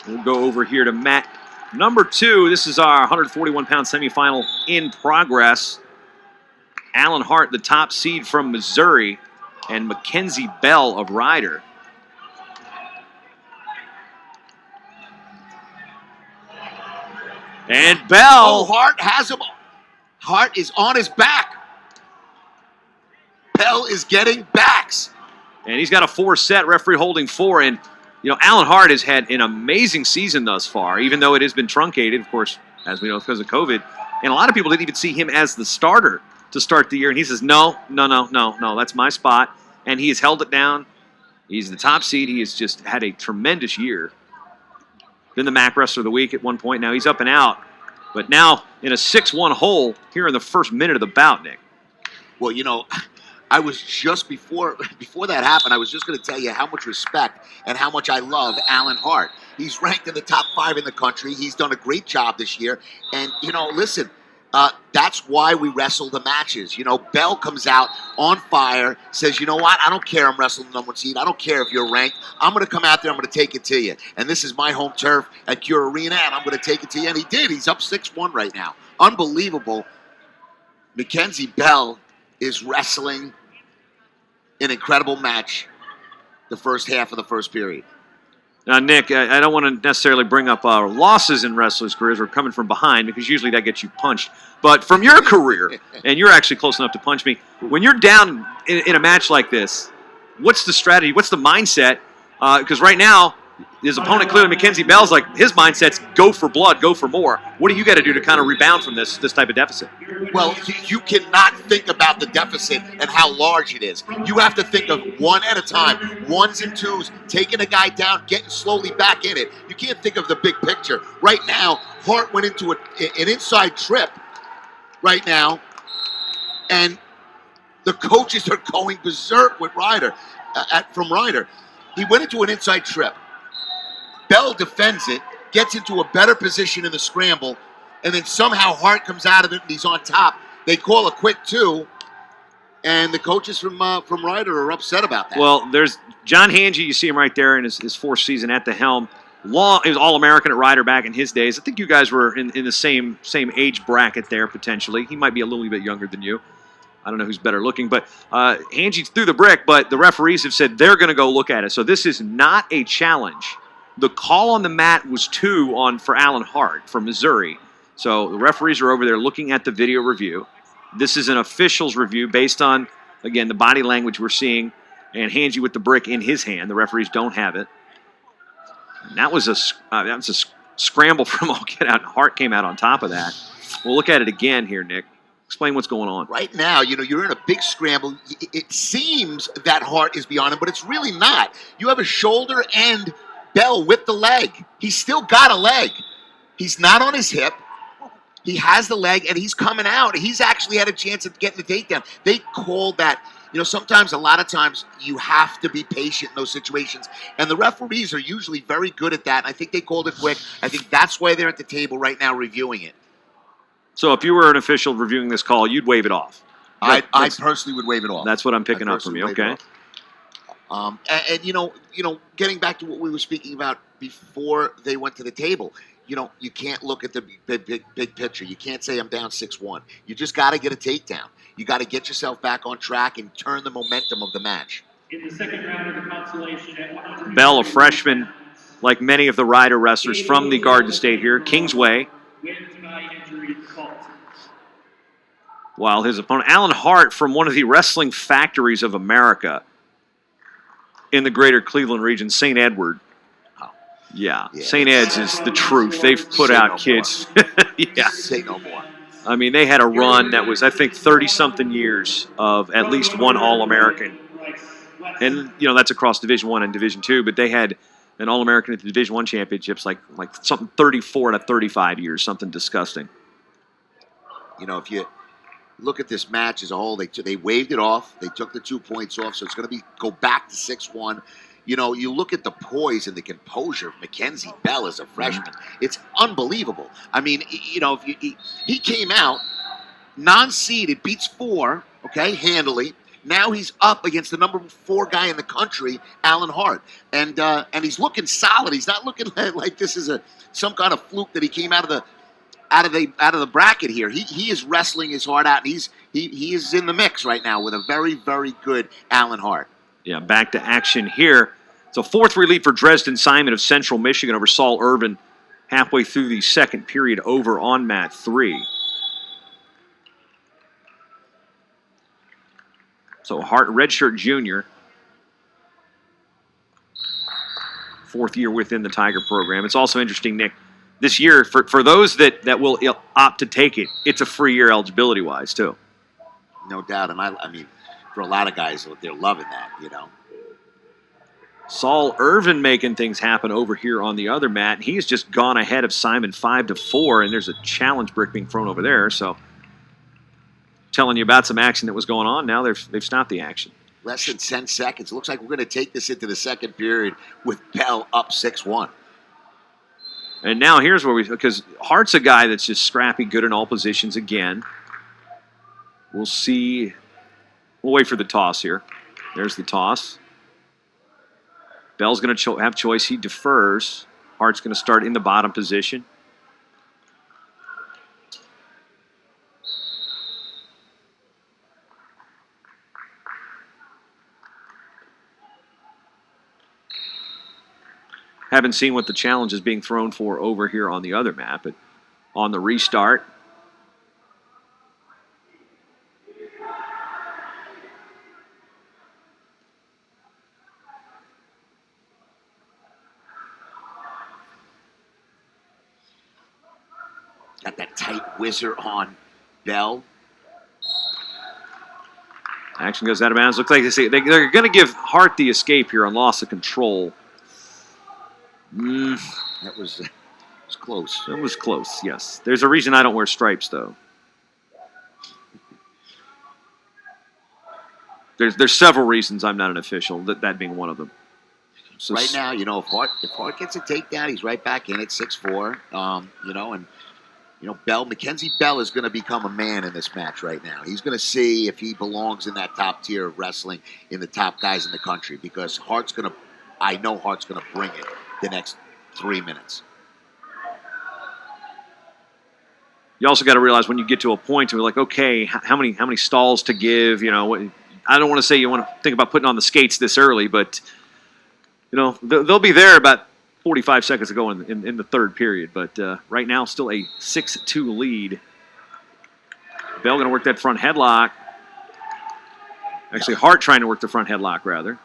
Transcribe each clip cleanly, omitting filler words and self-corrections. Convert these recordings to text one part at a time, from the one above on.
We'll go over here to mat number 2. This is our 141-pound semifinal in progress. Allan Hart, the top seed from Missouri, and McKenzie Bell of Ryder. And Bell. Oh, Hart has him. Hart is on his back. Bell is getting backs. And he's got a 4-set, referee holding 4. And, you know, Allan Hart has had an amazing season thus far, even though it has been truncated, of course, as we know, because of COVID. And a lot of people didn't even see him as the starter to start the year. And he says, no, that's my spot. And he has held it down. He's the top seed. He has just had a tremendous year. Been the MAC Wrestler of the Week at one point. Now he's up and out. But now in a 6-1 hole here in the first minute of the bout, Nick. Well, you know, I was just before that happened, I was just going to tell you how much respect and how much I love Allan Hart. He's ranked in the top 5 in the country. He's done a great job this year. And, you know, listen, that's why we wrestle the matches. You know, Bell comes out on fire, says, you know what, I don't care I'm wrestling the number 1 seed. I don't care if you're ranked. I'm going to come out there, I'm going to take it to you. And this is my home turf at Cure Arena, and I'm going to take it to you. And he did. He's up 6-1 right now. Unbelievable. McKenzie Bell is wrestling an incredible match the first half of the first period. Now, Nick, I don't want to necessarily bring up losses in wrestlers' careers or coming from behind, because usually that gets you punched. But from your career, and you're actually close enough to punch me, when you're down in a match like this, what's the strategy? What's the mindset? Because right now, his opponent, clearly McKenzie Bell's like, his mindset's go for blood, go for more. What do you got to do to kind of rebound from this type of deficit? Well, you cannot think about the deficit and how large it is. You have to think of one at a time, 1s and 2s, taking a guy down, getting slowly back in it. You can't think of the big picture. Right now, Hart went into an inside trip right now, and the coaches are going berserk with Ryder, from Ryder. He went into an inside trip. Bell defends it, gets into a better position in the scramble, and then somehow Hart comes out of it and he's on top. They call a quick 2, and the coaches from Ryder are upset about that. Well, there's John Hange. You see him right there in his 4th season at the helm. He was All-American at Ryder back in his days. I think you guys were in the same age bracket there, potentially. He might be a little bit younger than you. I don't know who's better looking, but Hange threw the brick, but the referees have said they're going to go look at it. So this is not a challenge. The call on the mat was 2 for Allan Hart from Missouri. So the referees are over there looking at the video review. This is an official's review based on, again, the body language we're seeing, and Hange with the brick in his hand. The referees don't have it. And that was a scramble from all get out, and Hart came out on top of that. We'll look at it again here, Nick. Explain what's going on. Right now, you know, you're in a big scramble. It seems that Hart is beyond him, but it's really not. You have a shoulder and Bell with the leg. He's still got a leg. He's not on his hip. He has the leg, and he's coming out. He's actually had a chance of getting the takedown. They call that, you know, sometimes, a lot of times, you have to be patient in those situations. And the referees are usually very good at that. And I think they called it quick. I think that's why they're at the table right now reviewing it. So if you were an official reviewing this call, you'd wave it off. I personally would wave it off. That's what I'm picking up from you. Okay. And you know, getting back to what we were speaking about before they went to the table, you know, you can't look at the big picture. You can't say I'm down 6-1. You just got to get a takedown. You got to get yourself back on track and turn the momentum of the match. In the second round of the consolation at 100. Bell, a freshman, like many of the Ryder wrestlers from the Garden State here, Kingsway. Wins by injury fault. While his opponent, Allan Hart, from one of the wrestling factories of America in the greater Cleveland region, St. Edward. Yeah, St. Ed's is the truth. They've put out kids. Yeah. Say no more. I mean, they had a run that was, I think, 30-something years of at least one All-American. And, you know, that's across Division I and Division II, but they had an All-American at the Division I championships, like something 34 out of 35 years, something disgusting. You know, if you look at this match as a whole, they waved it off. They took the 2 points off, so it's going to go back to 6-1. You know, you look at the poise and the composure of McKenzie Bell as a freshman. It's unbelievable. I mean, you know, he came out non-seeded, beats 4, okay, handily. Now he's up against the number 4 guy in the country, Allan Hart, and he's looking solid. He's not looking like this is some kind of fluke that he came out of the bracket here. He is wrestling his heart out, and he is in the mix right now with a very, very good Allan Hart. Yeah, back to action here. It's a 4-3 lead for Dresden Simon of Central Michigan over Saul Irvin halfway through the second period over on mat 3. So Hart, redshirt junior, 4th year within the Tiger program. It's also interesting, Nick, this year, for those that will opt to take it, it's a free year eligibility-wise, too. No doubt, and I mean, for a lot of guys, they're loving that, you know. Saul Irvin making things happen over here on the other mat. He's just gone ahead of Simon 5-4, and there's a challenge brick being thrown over there, so telling you about some action that was going on. Now they've stopped the action. Less than 10 seconds. It looks like we're going to take this into the second period with Bell up 6-1. And now here's where because Hart's a guy that's just scrappy, good in all positions again. We'll see. We'll wait for the toss here. There's the toss. Bell's going to have choice. He defers. Hart's going to start in the bottom position. Haven't seen what the challenge is being thrown for over here on the other map, but on the restart. Got that tight whizzer on Bell. Action goes out of bounds. Looks like they're going to give Hart the escape here on loss of control. That was close. It was close, yes. There's a reason I don't wear stripes, though. There's several reasons I'm not an official, that being one of them. So right now, you know, if Hart gets a takedown, he's right back in at 6-4. You know, and McKenzie Bell is going to become a man in this match right now. He's going to see if he belongs in that top tier of wrestling, in the top guys in the country, because I know Hart's going to bring it the next 3 minutes. You also got to realize when you get to a point where, like, okay, how many stalls to give? You know, I don't want to say you want to think about putting on the skates this early, but you know they'll be there about 45 seconds ago in the third period. But right now, still a 6-2 lead. Bell going to work that front headlock. Actually, Hart trying to work the front headlock rather.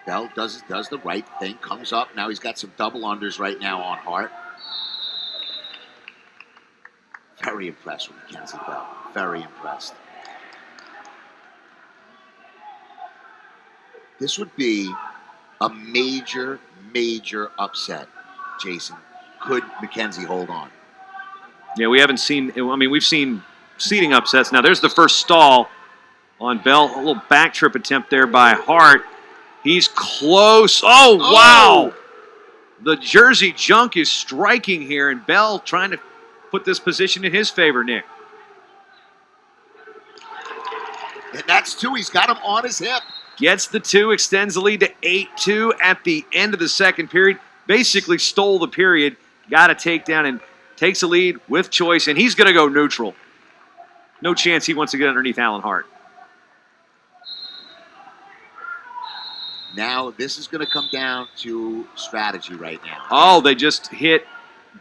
Bell does the right thing, comes up. Now he's got some double unders right now on Hart. Very impressed with McKenzie Bell. Very impressed. This would be a major, major upset, Jason. Could McKenzie hold on? Yeah, we haven't seen, I mean, we've seen seating upsets. Now there's the first stall on Bell. A little back trip attempt there by Hart. He's close. Oh, wow. The Jersey Junk is striking here, and Bell trying to put this position in his favor, Nick. And that's 2. He's got him on his hip. Gets the 2, extends the lead to 8-2 at the end of the second period. Basically stole the period, got a takedown, and takes the lead with choice, and he's going to go neutral. No chance he wants to get underneath Allan Hart. Now, this is going to come down to strategy right now. Oh, they just hit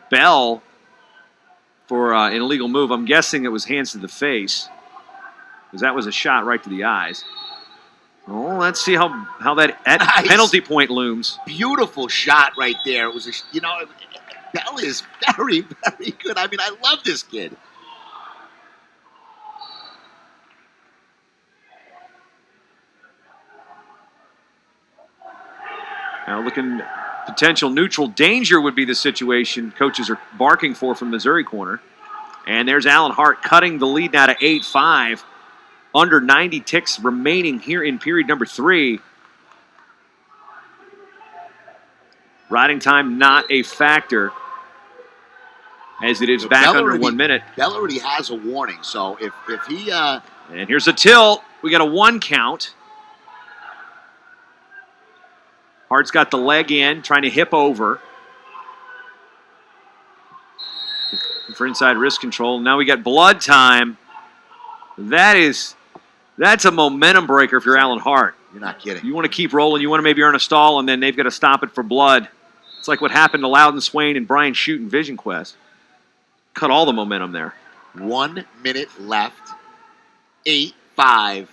Bell for an illegal move. I'm guessing it was hands to the face, because that was a shot right to the eyes. Oh, let's see how that nice. Penalty point looms. Beautiful shot right there. It was Bell is very, very good. I mean, I love this kid. Now looking potential neutral danger would be the situation coaches are barking for from Missouri corner. And there's Allan Hart cutting the lead now to 8-5. Under 90 ticks remaining here in period number 3. Riding time not a factor as it is back under 1 minute. Bell already has a warning, so if he... And here's a tilt We got a 1 count. Hart's got the leg in, trying to hip over. For inside wrist control. Now we got blood time. That's a momentum breaker if you're Allan Hart. You're not kidding. You want to keep rolling. You want to maybe earn a stall, and then they've got to stop it for blood. It's like what happened to Loudon Swain and Brian Shute in Vision Quest. Cut all the momentum there. 1 minute left. 8-5.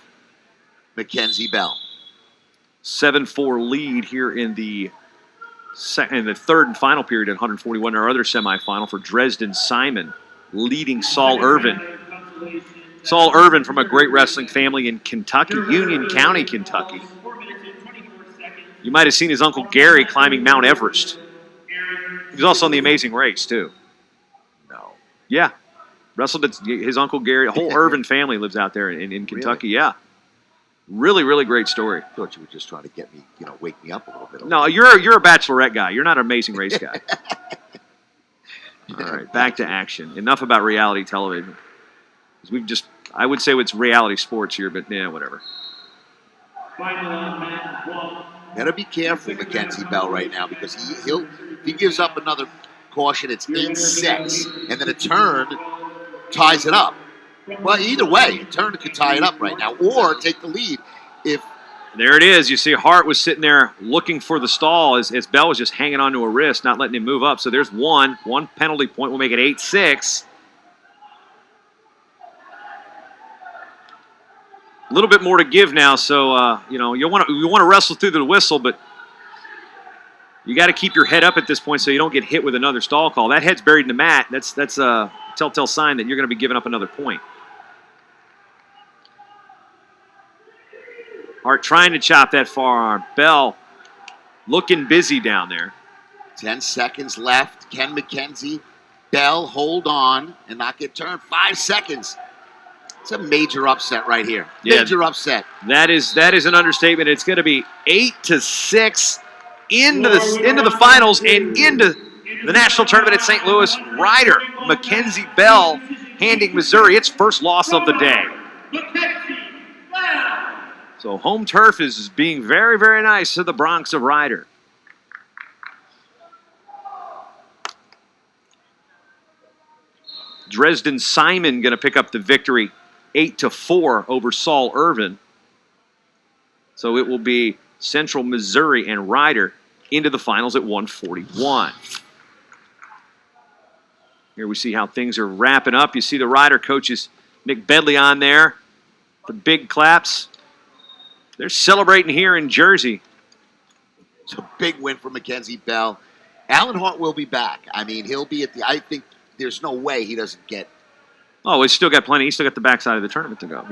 McKenzie Bell. 7-4 lead here in the third and final period at 141. Our other semifinal for Dresden Simon leading Saul Irvin. Saul Irvin from a great wrestling family in Kentucky, Union County, Kentucky. You might have seen his uncle Gary climbing Mount Everest. He was also on The Amazing Race, too. No. Yeah. Wrestled at his uncle Gary. The whole Irvin family lives out there in Kentucky. Really? Yeah. Really, really great story. I thought you were just trying to get me, wake me up a little bit. No, you're a Bachelorette guy. You're not an Amazing Race guy. All right, back to action. Enough about reality television. I would say it's reality sports here, but yeah, whatever. Gotta be careful, McKenzie Bell, right now, because if he gives up another caution, it's 8-6, and then a turn ties it up. Well, either way, a turn could tie it up right now, or take the lead. There it is. You see Hart was sitting there looking for the stall as Bell was just hanging onto a wrist, not letting him move up. So there's one penalty point. We'll make it 8-6. A little bit more to give now, so you want to wrestle through the whistle, but you got to keep your head up at this point so you don't get hit with another stall call. That head's buried in the mat. That's a telltale sign that you're going to be giving up another point. Hart trying to chop that forearm. Bell looking busy down there. 10 seconds left. Can McKenzie Bell hold on and not get turned? 5 seconds. It's a major upset right here. Major upset. That is an understatement. It's going to be 8-6 into the finals and into the national tournament at St. Louis. Ryder McKenzie Bell handing Missouri its first loss of the day. So home turf is being very, very nice to the Bronx of Ryder. Dresden Simon going to pick up the victory 8-4 over Saul Irvin. So it will be Central Missouri and Ryder into the finals at 141. Here we see how things are wrapping up. You see the Ryder coaches, Nick Bedley on there. The big claps. They're celebrating here in Jersey. It's a big win for McKenzie Bell. Allan Hart will be back. I mean, he'll be at I think there's no way he doesn't get. Oh, he's still got plenty. He's still got the backside of the tournament to go.